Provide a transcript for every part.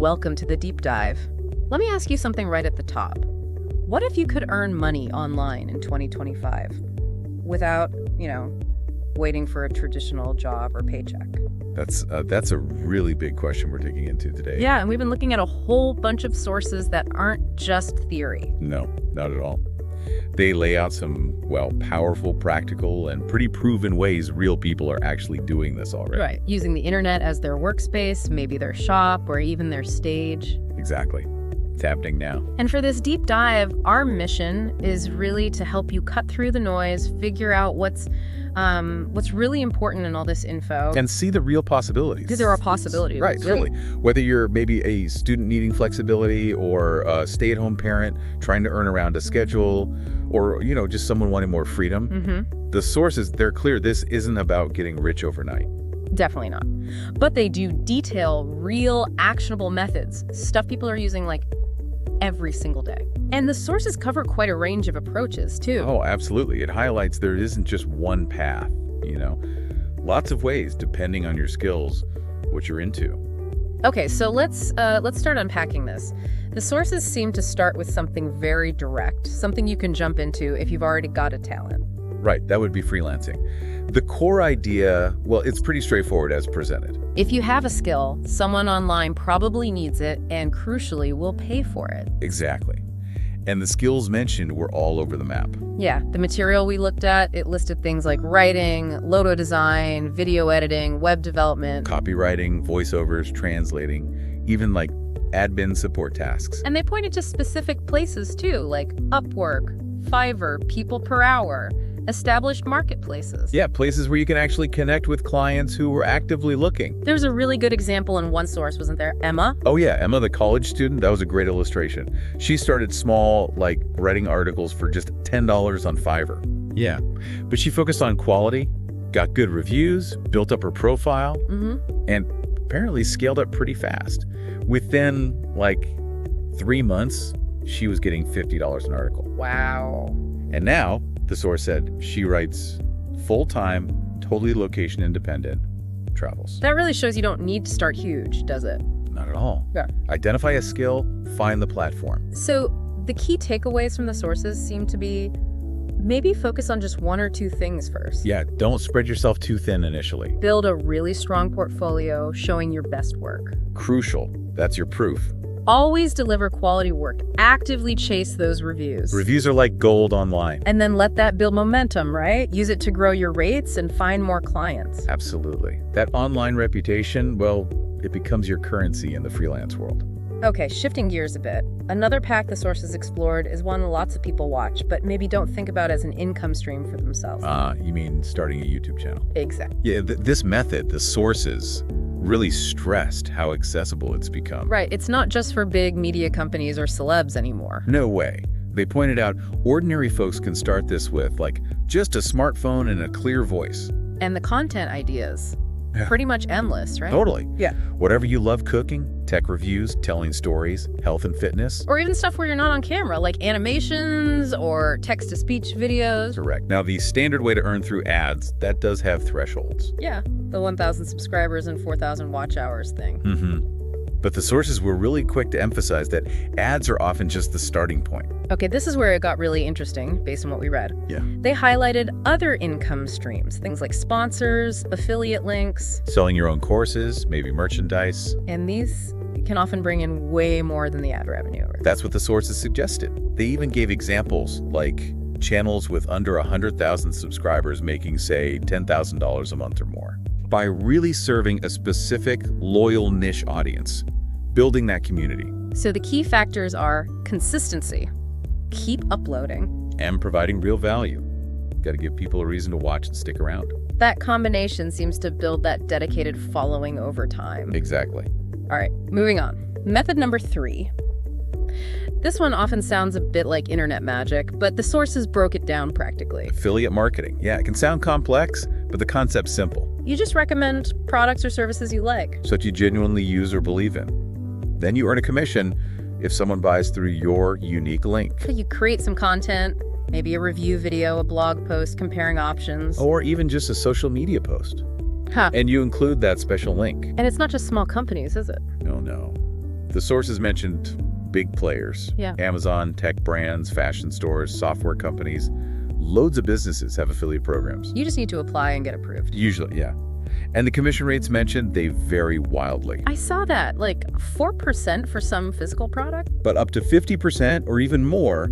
welcome to the deep dive. Let me ask you something right at the top. What if you could earn money online in 2025 without, waiting for a traditional job or paycheck? That's a really big question we're digging into today. Yeah, and we've been looking at a whole bunch of sources that aren't just theory. No, not at all. They lay out some, powerful, practical, and pretty proven ways real people are actually doing this already. Right, using the internet as their workspace, maybe their shop, or even their stage. Exactly. It's happening now. And for this deep dive, our mission is really to help you cut through the noise, figure out what's really important in all this info. And see the real possibilities. Because there are possibilities. Right, totally. Whether you're maybe a student needing flexibility or a stay-at-home parent trying to earn around a schedule or, just someone wanting more freedom, the sources, they're clear. This isn't about getting rich overnight. Definitely not. But they do detail real, actionable methods, stuff people are using every single day. And the sources cover quite a range of approaches, too. Oh, absolutely. It highlights there isn't just one path, Lots of ways, depending on your skills, what you're into. Okay, so let's start unpacking this. The sources seem to start with something very direct, something you can jump into if you've already got a talent. Right, that would be freelancing. The core idea, it's pretty straightforward as presented. If you have a skill, someone online probably needs it and, crucially, will pay for it. Exactly. And the skills mentioned were all over the map. Yeah, the material we looked at, it listed things like writing, logo design, video editing, web development. Copywriting, voiceovers, translating, even admin support tasks. And they pointed to specific places too, like Upwork, Fiverr, People Per Hour, established marketplaces. Yeah, places where you can actually connect with clients who were actively looking. There's a really good example in one source, wasn't there? Emma? Oh yeah, Emma, the college student, that was a great illustration. She started small, writing articles for just $10 on Fiverr. Yeah, but she focused on quality, got good reviews, built up her profile, and apparently scaled up pretty fast. Within 3 months, she was getting $50 an article. Wow. And now, the source said, she writes full-time, totally location independent, travels. That really shows you don't need to start huge, does it? Not at all. Yeah. Identify a skill, find the platform. So the key takeaways from the sources seem to be maybe focus on just one or two things first. Yeah, don't spread yourself too thin initially. Build a really strong portfolio showing your best work. Crucial. That's your proof. Always deliver quality work. Actively chase those reviews. Reviews are like gold online. And then let that build momentum, right? Use it to grow your rates and find more clients. Absolutely. That online reputation, it becomes your currency in the freelance world. Okay, shifting gears a bit. Another path the sources explored is one lots of people watch, but maybe don't think about as an income stream for themselves. You mean starting a YouTube channel? Exactly. Yeah, this method, the sources, really stressed how accessible it's become. Right, it's not just for big media companies or celebs anymore. No way. They pointed out ordinary folks can start this with, just a smartphone and a clear voice. And the content ideas, pretty much endless, right? Totally. Yeah. Whatever you love cooking, tech reviews, telling stories, health and fitness. Or even stuff where you're not on camera, like animations or text-to-speech videos. Correct. Now, the standard way to earn through ads, that does have thresholds. Yeah, the 1,000 subscribers and 4,000 watch hours thing. But the sources were really quick to emphasize that ads are often just the starting point. Okay, this is where it got really interesting, based on what we read. Yeah. They highlighted other income streams, things like sponsors, affiliate links. Selling your own courses, maybe merchandise. And these can often bring in way more than the ad revenue. That's what the sources suggested. They even gave examples like channels with under 100,000 subscribers making, say, $10,000 a month or more. By really serving a specific, loyal niche audience, building that community. So the key factors are consistency, keep uploading, and providing real value. Got to give people a reason to watch and stick around. That combination seems to build that dedicated following over time. Exactly. All right, moving on. Method number 3. This one often sounds a bit like internet magic, but the sources broke it down practically. Affiliate marketing. Yeah, it can sound complex, but the concept's simple. You just recommend products or services you like. So that you genuinely use or believe in. Then you earn a commission if someone buys through your unique link. So you create some content, maybe a review video, a blog post comparing options. Or even just a social media post. And you include that special link. And it's not just small companies, is it? No. The sources mentioned big players. Yeah. Amazon, tech brands, fashion stores, software companies. Loads of businesses have affiliate programs. You just need to apply and get approved. Usually, yeah. And the commission rates mentioned, they vary wildly. I saw that, like 4% for some physical product. But up to 50% or even more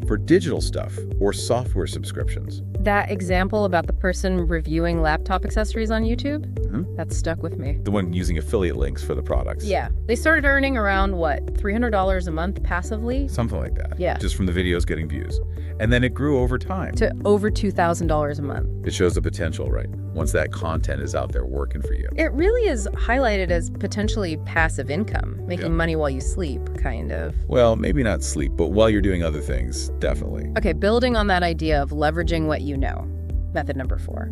for digital stuff or software subscriptions. That example about the person reviewing laptop accessories on YouTube, that stuck with me. The one using affiliate links for the products. Yeah. They started earning around, what, $300 a month passively? Something like that. Yeah. Just from the videos getting views. And then it grew over time. To over $2,000 a month. It shows the potential, right? Once that content is out there working for you. It really is highlighted as potentially passive income, making money while you sleep, kind of. Well, maybe not sleep, but while you're doing other things, definitely. Okay, building on that idea of leveraging what you know. Method number 4.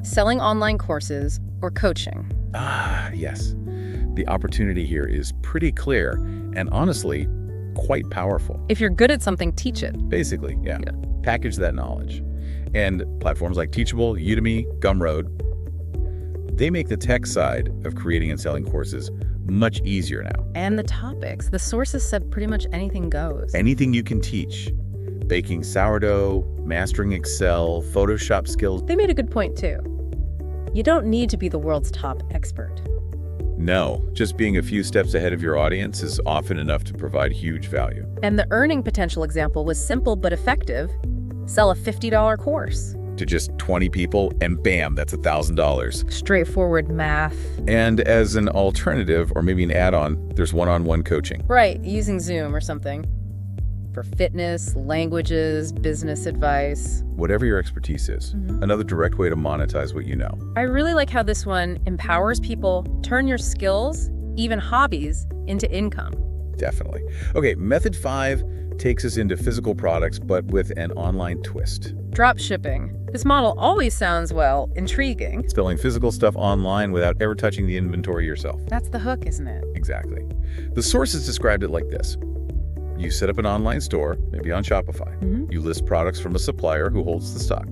Selling online courses or coaching. Ah, yes. The opportunity here is pretty clear and honestly, quite powerful. If you're good at something, teach it. Basically, yeah. Package that knowledge. And platforms like Teachable, Udemy, Gumroad, they make the tech side of creating and selling courses much easier now. And the topics. The sources said pretty much anything goes. Anything you can teach. Baking sourdough, mastering Excel, Photoshop skills. They made a good point, too. You don't need to be the world's top expert. No, just being a few steps ahead of your audience is often enough to provide huge value. And the earning potential example was simple but effective. Sell a $50 course. To just 20 people, and bam, that's $1,000. Straightforward math. And as an alternative, or maybe an add-on, there's one-on-one coaching. Right, using Zoom or something. For fitness, languages, business advice. Whatever your expertise is. Another direct way to monetize what you know. I really like how this one empowers people, turn your skills, even hobbies, into income. Definitely. Okay, method 5 takes us into physical products, but with an online twist. Drop shipping. This model always sounds, well, intriguing. Selling physical stuff online without ever touching the inventory yourself. That's the hook, isn't it? Exactly. The sources described it like this. You set up an online store, maybe on Shopify. You list products from a supplier who holds the stock.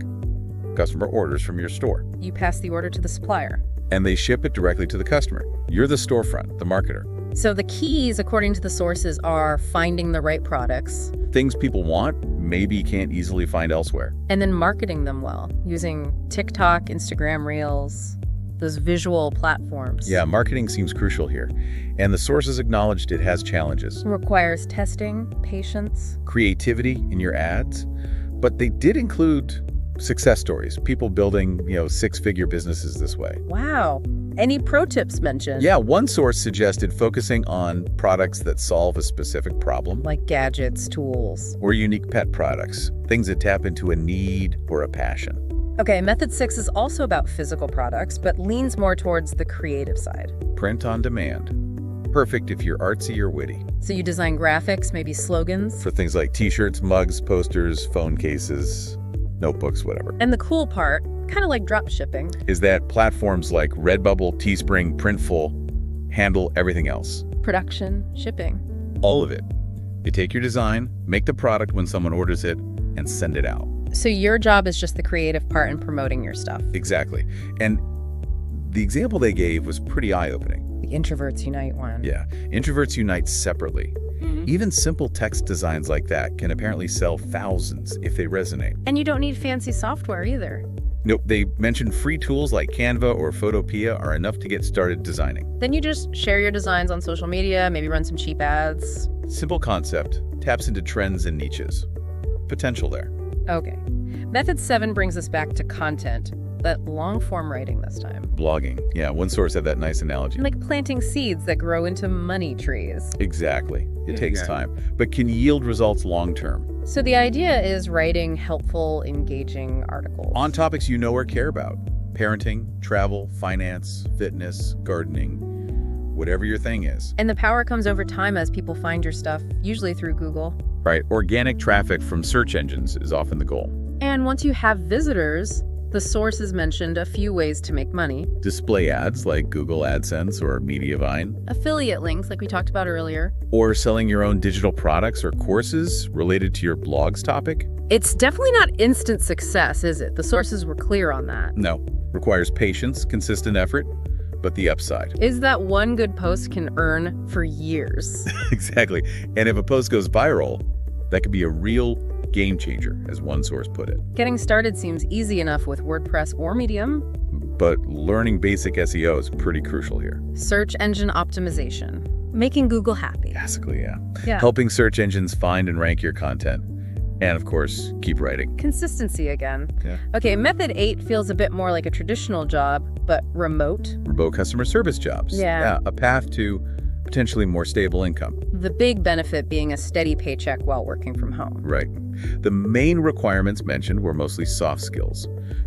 Customer orders from your store. You pass the order to the supplier. And they ship it directly to the customer. You're the storefront, the marketer. So the keys, according to the sources, are finding the right products. Things people want, maybe can't easily find elsewhere. And then marketing them well, using TikTok, Instagram Reels, those visual platforms. Yeah, marketing seems crucial here. And the sources acknowledged it has challenges. It requires testing, patience, creativity in your ads. But they did include success stories, people building, six-figure businesses this way. Wow. Any pro tips mentioned? Yeah, one source suggested focusing on products that solve a specific problem. Like gadgets, tools. Or unique pet products, things that tap into a need or a passion. Okay, method 6 is also about physical products, but leans more towards the creative side. Print on demand. Perfect if you're artsy or witty. So you design graphics, maybe slogans? For things like t-shirts, mugs, posters, phone cases, notebooks, whatever. And the cool part, kind of like drop shipping, is that platforms like Redbubble, Teespring, Printful handle everything else. Production, shipping. All of it. They take your design, make the product when someone orders it, and send it out. So your job is just the creative part in promoting your stuff. Exactly. And the example they gave was pretty eye-opening. The Introverts Unite one. Yeah. Introverts unite separately. Even simple text designs like that can apparently sell thousands if they resonate. And you don't need fancy software either. Nope, they mentioned free tools like Canva or Photopea are enough to get started designing. Then you just share your designs on social media, maybe run some cheap ads. Simple concept, taps into trends and niches. Potential there. Okay. Method 7 brings us back to content, but long-form writing this time. Blogging. Yeah, one source had that nice analogy. Like planting seeds that grow into money trees. Exactly. It takes time, but can yield results long-term. So the idea is writing helpful, engaging articles. On topics you know or care about. Parenting, travel, finance, fitness, gardening, whatever your thing is. And the power comes over time as people find your stuff, usually through Google. Right. Organic traffic from search engines is often the goal. And once you have visitors, the sources mentioned a few ways to make money. Display ads like Google AdSense or Mediavine. Affiliate links like we talked about earlier. Or selling your own digital products or courses related to your blog's topic. It's definitely not instant success, is it? The sources were clear on that. No. Requires patience, consistent effort, but the upside. Is that one good post can earn for years. Exactly. And if a post goes viral, that could be a real game changer, as one source put it. Getting started seems easy enough with WordPress or Medium. But learning basic SEO is pretty crucial here. Search engine optimization. Making Google happy. Basically, Yeah. Helping search engines find and rank your content. And of course, keep writing. Consistency again. Yeah. Okay, method 8 feels a bit more like a traditional job, but remote. Remote customer service jobs. Yeah. A path to potentially more stable income. The big benefit being a steady paycheck while working from home. Right. The main requirements mentioned were mostly soft skills,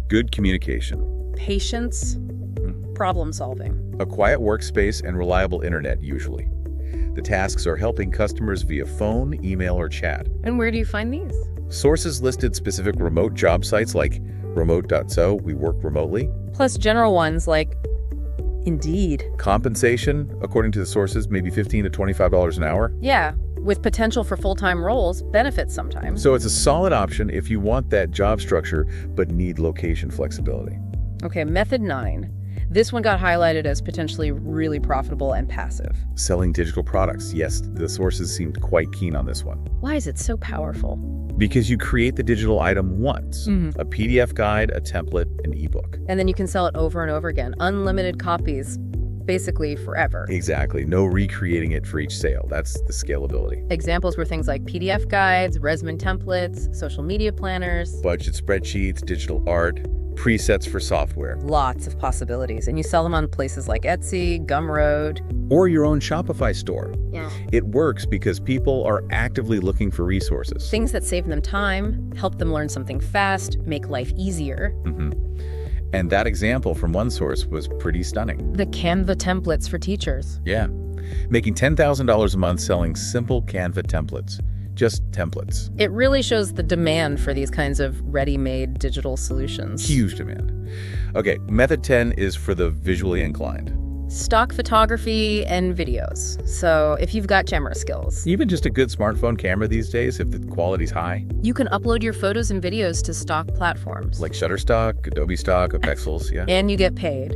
good communication, Patience, problem solving. a quiet workspace, and reliable internet usually. The tasks are helping customers via phone, email, or chat. And where do you find these? Sources listed specific remote job sites like remote.so, we work remotely. Plus general ones like Indeed. Compensation, according to the sources, maybe $15 to $25 an hour. Yeah, with potential for full-time roles, benefits sometimes. So it's a solid option if you want that job structure but need location flexibility. Okay, method 9. This one got highlighted as potentially really profitable and passive. Selling digital products. Yes, the sources seemed quite keen on this one. Why is it so powerful? Because you create the digital item once. Mhm. A PDF guide, a template, an ebook. And then you can sell it over and over again. Unlimited copies, basically forever. Exactly. No recreating it for each sale. That's the scalability. Examples were things like PDF guides, resume templates, social media planners. Budget spreadsheets, digital art, presets for software. Lots of possibilities. And you sell them on places like Etsy, Gumroad. Or your own Shopify store. Yeah. It works because people are actively looking for resources. Things that save them time, help them learn something fast, make life easier. And that example from one source was pretty stunning. The Canva templates for teachers. Yeah. Making $10,000 a month selling simple Canva templates. Just templates. It really shows the demand for these kinds of ready-made digital solutions. Huge demand. Okay, method 10 is for the visually inclined. Stock photography and videos. So if you've got camera skills, Even just a good smartphone camera these days, if the quality's high, you can upload your photos and videos to stock platforms. like Shutterstock, Adobe Stock, or Pexels, yeah. And you get paid.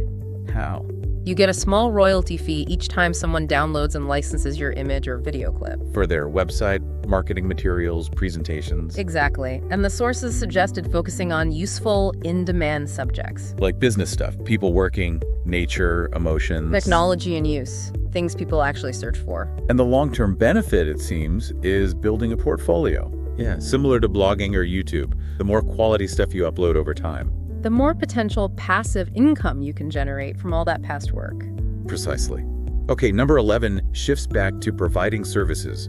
How? You get a small royalty fee each time someone downloads and licenses your image or video clip. For their website, marketing materials, presentations. Exactly. And the sources suggested focusing on useful, in-demand subjects. Like business stuff, people working, nature, emotions. Technology and use, things people actually search for. And the long-term benefit, it seems, is building a portfolio. Yeah, similar to blogging or YouTube. The more quality stuff you upload over time. The more potential passive income you can generate from all that past work. Precisely. Okay, number 11 shifts back to providing services,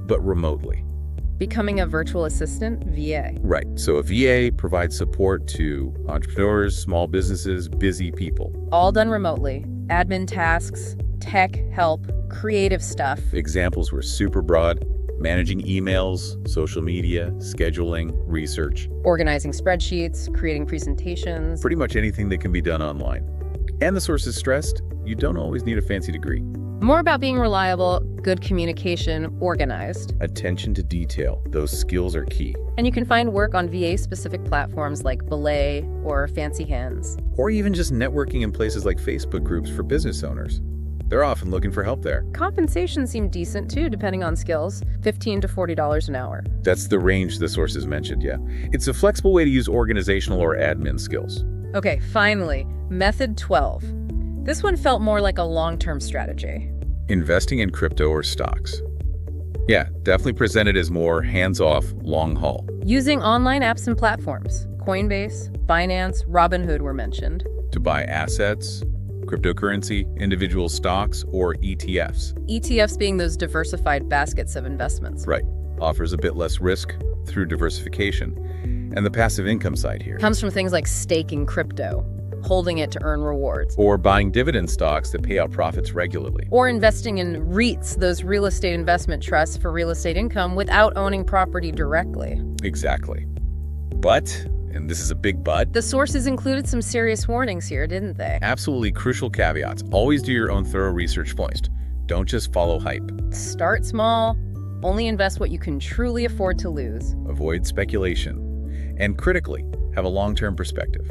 but remotely. Becoming a virtual assistant, VA. Right, so a VA provides support to entrepreneurs, small businesses, busy people. All done remotely. Admin tasks, tech help, creative stuff. Examples were super broad. Managing emails, social media, scheduling, research. Organizing spreadsheets, creating presentations. Pretty much anything that can be done online. And the sources stressed, you don't always need a fancy degree. More about being reliable, good communication, organized. Attention to detail, those skills are key. And you can find work on VA-specific platforms like Belay or Fancy Hands. Or even just networking in places like Facebook groups for business owners. They're often looking for help there. Compensation seemed decent too, depending on skills, $15 to $40 an hour. That's the range the sources mentioned, yeah. It's a flexible way to use organizational or admin skills. Okay, finally, method 12. This one felt more like a long-term strategy. Investing in crypto or stocks. Yeah, definitely presented as more hands-off, long haul. Using online apps and platforms. Coinbase, Binance, Robinhood were mentioned. To buy assets, cryptocurrency, individual stocks, or ETFs. ETFs being those diversified baskets of investments. Right. Offers a bit less risk through diversification. And the passive income side here. Comes from things like staking crypto, holding it to earn rewards. Or buying dividend stocks that pay out profits regularly. Or investing in REITs, those real estate investment trusts for real estate income without owning property directly. Exactly. But, and this is a big but, The sources included some serious warnings here, didn't they? absolutely crucial caveats. Always do your own thorough research first. Don't just follow hype. Start small, only invest what you can truly afford to lose. Avoid speculation. And critically, have a long-term perspective.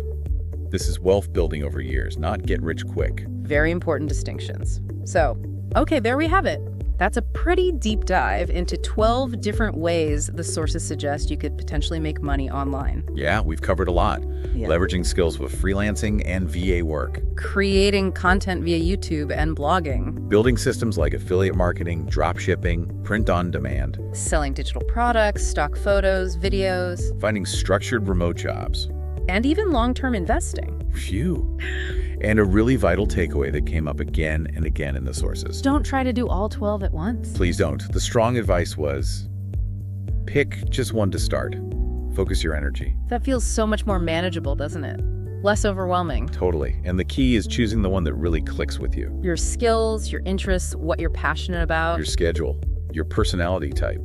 This is wealth building over years, not get rich quick. very important distinctions. So, okay, there we have it. That's a pretty deep dive into 12 different ways the sources suggest you could potentially make money online. Yeah, we've covered a lot. Yeah. Leveraging skills with freelancing and VA work. Creating content via YouTube and blogging. Building systems like affiliate marketing, drop shipping, print on demand. Selling digital products, stock photos, videos. Finding structured remote jobs. And even long-term investing. Phew. And a really vital takeaway that came up again and again in the sources. Don't try to do all 12 at once. Please don't. The strong advice was, pick just one to start. Focus your energy. That feels so much more manageable, doesn't it? Less overwhelming. Totally. And the key is choosing the one that really clicks with you. Your skills, your interests, what you're passionate about. Your schedule, your personality type,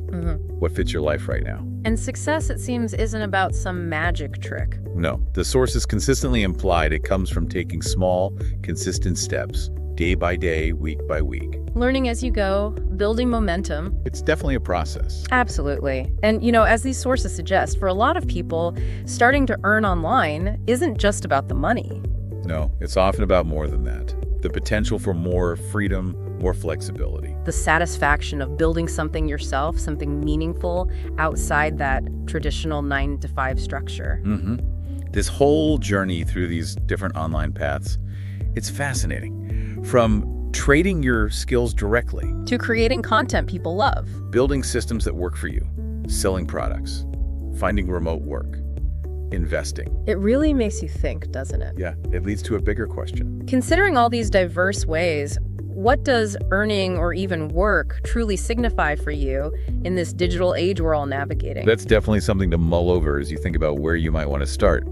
what fits your life right now. And success, it seems, isn't about some magic trick. No, the sources consistently implied it comes from taking small, consistent steps, day by day, week by week. Learning as you go, building momentum. It's definitely a process. Absolutely. And, you know, as these sources suggest, for a lot of people, starting to earn online isn't just about the money. No, it's often about more than that. The potential for more freedom, more flexibility. The satisfaction of building something yourself, something meaningful outside that traditional 9-to-5 structure. This whole journey through these different online paths, it's fascinating. From trading your skills directly, to creating content people love, building systems that work for you, selling products, finding remote work, investing. It really makes you think, doesn't it? Yeah, it leads to a bigger question. Considering all these diverse ways, what does earning or even work truly signify for you in this digital age we're all navigating? That's definitely something to mull over as you think about where you might want to start.